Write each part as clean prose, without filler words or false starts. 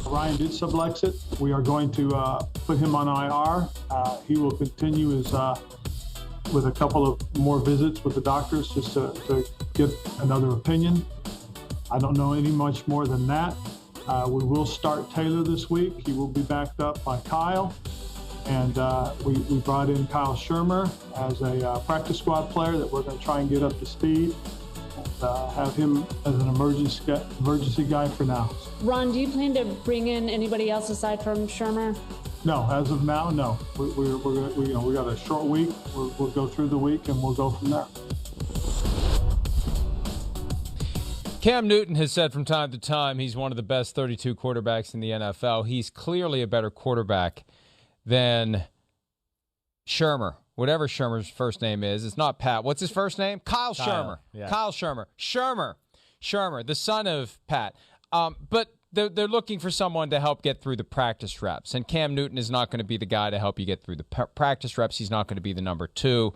Ryan did subluxate it. We are going to put him on IR. He will continue his with a couple of more visits with the doctors just to get another opinion. I don't know any much more than that. We will start Taylor this week. He will be backed up by Kyle. And we brought in Kyle Shermer as a practice squad player that we're going to try and get up to speed and have him as an emergency guy for now. Ron, do you plan to bring in anybody else aside from Shermer? No, as of now, no. We got a short week. We'll go through the week and we'll go from there. Cam Newton has said from time to time he's one of the best 32 quarterbacks in the NFL. He's clearly a better quarterback than Shermer, whatever Shermer's first name is. It's not Pat. What's his first name? Kyle Shermer. Yeah. Kyle Shermer. Shermer, the son of Pat. But they're looking for someone to help get through the practice reps, and Cam Newton is not going to be the guy to help you get through the practice reps. He's not going to be the number two.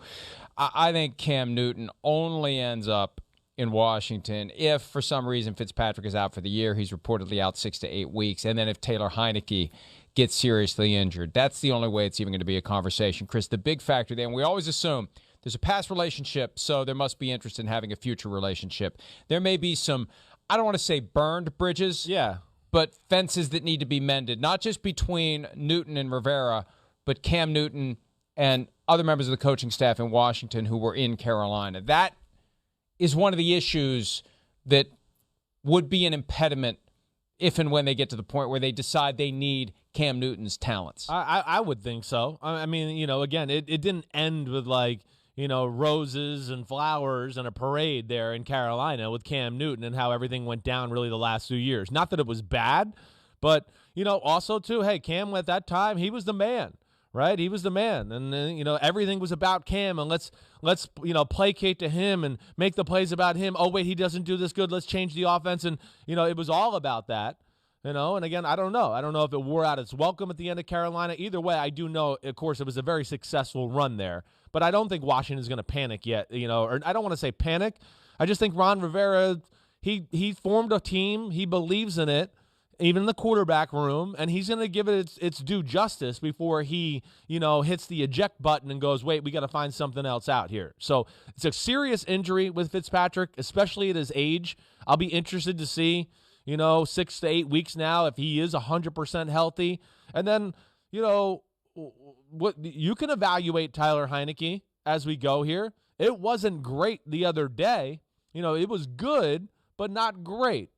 I think Cam Newton only ends up in Washington if, for some reason, Fitzpatrick is out for the year. He's reportedly out 6 to 8 weeks. And then if Taylor Heineke gets seriously injured, that's the only way it's even going to be a conversation. Chris, the big factor there, and we always assume there's a past relationship, so there must be interest in having a future relationship. There may be some, I don't want to say burned bridges, but fences that need to be mended, not just between Newton and Rivera, but Cam Newton and other members of the coaching staff in Washington who were in Carolina. That is one of the issues that would be an impediment if and when they get to the point where they decide they need Cam Newton's talents. I would think so. I mean, again, it didn't end with roses and flowers and a parade there in Carolina with Cam Newton and how everything went down really the last few years. Not that it was bad, but, also, too, hey, Cam at that time, he was the man. Right, he was the man, and everything was about Cam, and let's placate to him and make the plays about him. Oh wait, he doesn't do this good. Let's change the offense, and it was all about that. And again, I don't know if it wore out its welcome at the end of Carolina. Either way, I do know, of course, it was a very successful run there. But I don't think Washington is going to panic yet. Or I don't want to say panic. I just think Ron Rivera, he formed a team. He believes in it. Even in the quarterback room, and he's going to give it its due justice before he, hits the eject button and goes, wait, we got to find something else out here. So it's a serious injury with Fitzpatrick, especially at his age. I'll be interested to see, 6 to 8 weeks now if he is 100% healthy. And then, what you can evaluate Tyler Heineke as we go here. It wasn't great the other day. It was good, but not great.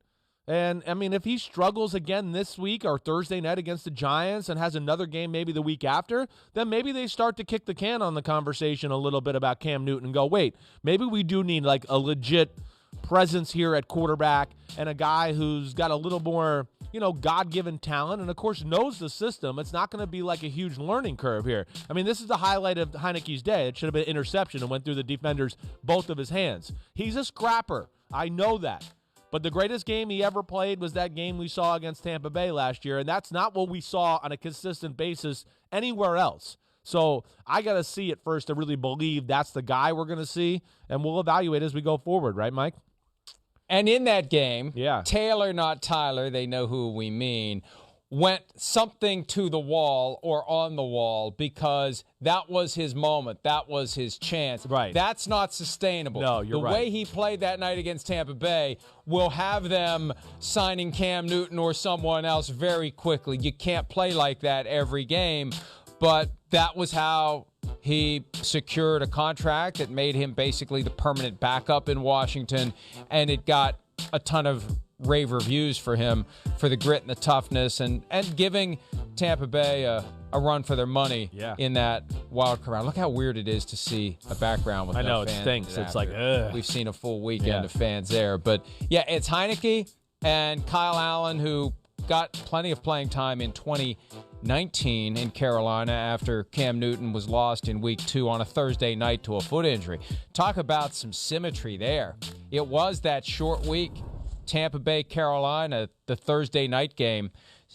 And, I mean, if he struggles again this week or Thursday night against the Giants and has another game maybe the week after, then maybe they start to kick the can on the conversation a little bit about Cam Newton and go, wait, maybe we do need a legit presence here at quarterback and a guy who's got a little more, God-given talent and, of course, knows the system. It's not going to be like a huge learning curve here. I mean, this is the highlight of Heineke's day. It should have been an interception and went through the defender's both of his hands. He's a scrapper. I know that. But the greatest game he ever played was that game we saw against Tampa Bay last year, and that's not what we saw on a consistent basis anywhere else. So I got to see it first to really believe that's the guy we're going to see, and we'll evaluate as we go forward, right, Mike? And in that game, Taylor, not Tyler, they know who we mean, went something to the wall or on the wall because that was his moment. That was his chance. Right. That's not sustainable. No, you're right. The way he played that night against Tampa Bay will have them signing Cam Newton or someone else very quickly. You can't play like that every game, but that was how he secured a contract that made him basically the permanent backup in Washington, and it got a ton of rave reviews for him for the grit and the toughness and giving Tampa Bay a run for their mony in that wild card round. Look how weird it is to see a background with no fans. I know, it stinks. It's like, ugh. We've seen a full weekend of fans there. But, it's Heineke and Kyle Allen, who got plenty of playing time in 2019 in Carolina after Cam Newton was lost in week 2 on a Thursday night to a foot injury. Talk about some symmetry there. It was that short week. Tampa Bay, Carolina, the Thursday night game,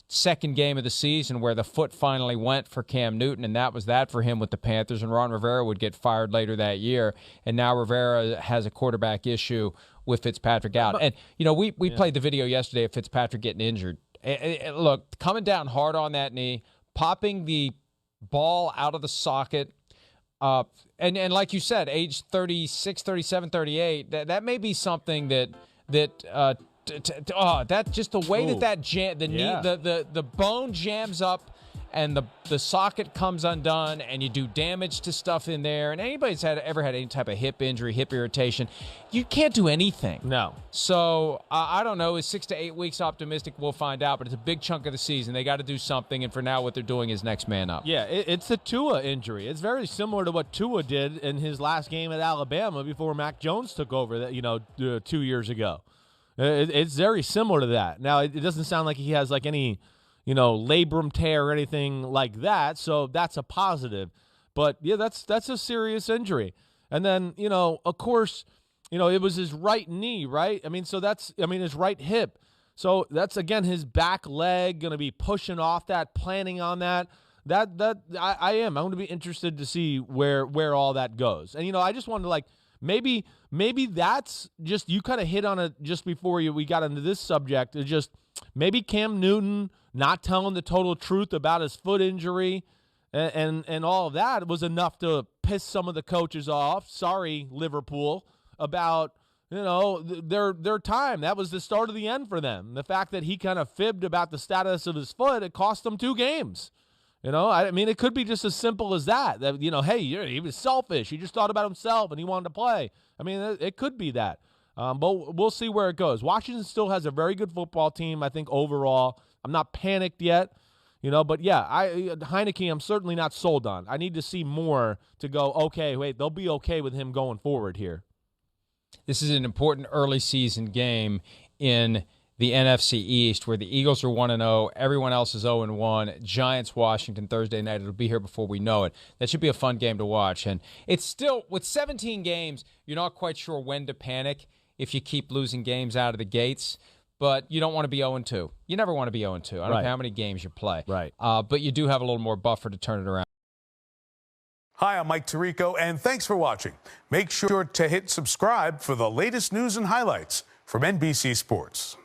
second game of the season where the foot finally went for Cam Newton, and that was that for him with the Panthers, and Ron Rivera would get fired later that year. And now Rivera has a quarterback issue with Fitzpatrick out. And, we played the video yesterday of Fitzpatrick getting injured. Look, coming down hard on that knee, popping the ball out of the socket, and like you said, age 36, 37, 38, that may be something that just the way the bone jams up and the socket comes undone and you do damage to stuff in there. And anybody's ever had any type of hip injury, hip irritation, you can't do anything. No. So I don't know. Is 6 to 8 weeks optimistic? We'll find out. But it's a big chunk of the season. They got to do something. And for now, what they're doing is next man up. Yeah, it's a Tua injury. It's very similar to what Tua did in his last game at Alabama before Mac Jones took over, 2 years ago. It's very similar to that. Now, it doesn't sound like he has like any, labrum tear or anything like that. So that's a positive. But yeah, that's a serious injury. And then, of course, it was his right knee, right? His right hip. So that's, again, his back leg going to be pushing off that, planning on that. I'm going to be interested to see where all that goes. And, I just wanted to maybe that's just, you kind of hit on it just before we got into this subject. It's just maybe Cam Newton not telling the total truth about his foot injury and all of that was enough to piss some of the coaches off. Sorry, Liverpool, about, their time. That was the start of the end for them. The fact that he kind of fibbed about the status of his foot, it cost them 2 games. It could be just as simple as that, hey, he was selfish. He just thought about himself and he wanted to play. It could be that. But we'll see where it goes. Washington still has a very good football team, I think, overall. I'm not panicked yet, but yeah, Heineke, I'm certainly not sold on. I need to see more to go, okay, wait, they'll be okay with him going forward here. This is an important early season game in the NFC East, where the Eagles are 1-0, everyone else is 0-1. Giants, Washington, Thursday night. It'll be here before we know it. That should be a fun game to watch. And it's still, with 17 games, you're not quite sure when to panic if you keep losing games out of the gates. But you don't want to be 0-2. You never want to be 0-2. I don't know how many games you play. Right. But you do have a little more buffer to turn it around. Hi, I'm Mike Tirico, and thanks for watching. Make sure to hit subscribe for the latest news and highlights from NBC Sports.